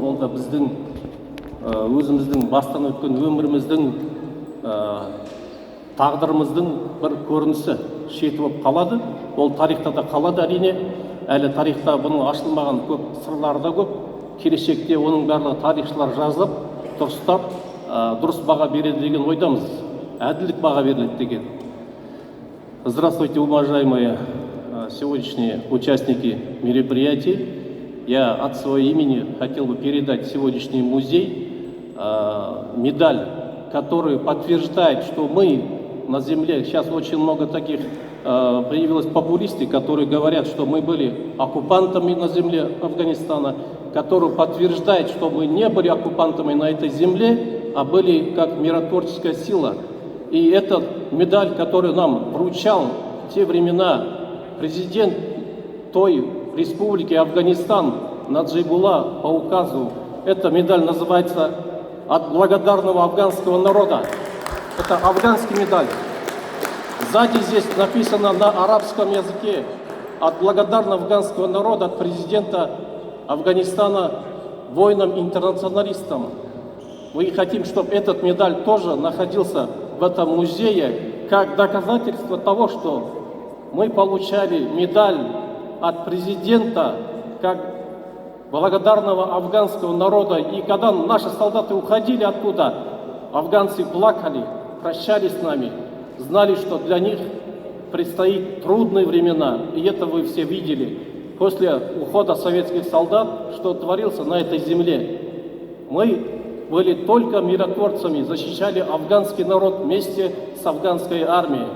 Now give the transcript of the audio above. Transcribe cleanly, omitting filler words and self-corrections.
ол да біздің өзіміздің бастан өткен өміріміздің тағдырымыздың бір көрінісі шеті болып қалады. Ол тарихта да қалады әрине. Әлі тарихта бұның ашылмаған көп сырлары да көп. Келешекте оның барлығы тарихшылар жазып, дұрыстап, дұрыс баға береді деген ойдамыз. Әділдік баға беріледі деген. Здравствуйте, уважаемые сегодняшние участники мероприятий. Я от своего имени хотел бы передать в сегодняшний музей медаль, которая подтверждает, что мы на земле, сейчас очень много таких появилось популистов, которые говорят, что мы были оккупантами на земле Афганистана, которые подтверждают, что мы не были оккупантами на этой земле, а были как миротворческая сила. И эта медаль, которую нам вручал в те времена президент той республики Афганистан Наджибулла по указу, эта медаль называется «От благодарного афганского народа». Это афганский медаль. Сзади здесь написано на арабском языке «От благодарного афганского народа, от президента Афганистана воинам-интернационалистам». Мы хотим, чтобы этот медаль тоже находился в этом музее как доказательство того, что мы получали медаль от президента как благодарного афганского народа. И когда наши солдаты уходили оттуда, афганцы плакали, прощались с нами, знали, что для них предстоит трудные времена. И это вы все видели. После ухода советских солдат, что творился на этой земле. Мы были только миротворцами, защищали афганский народ вместе с афганской армией.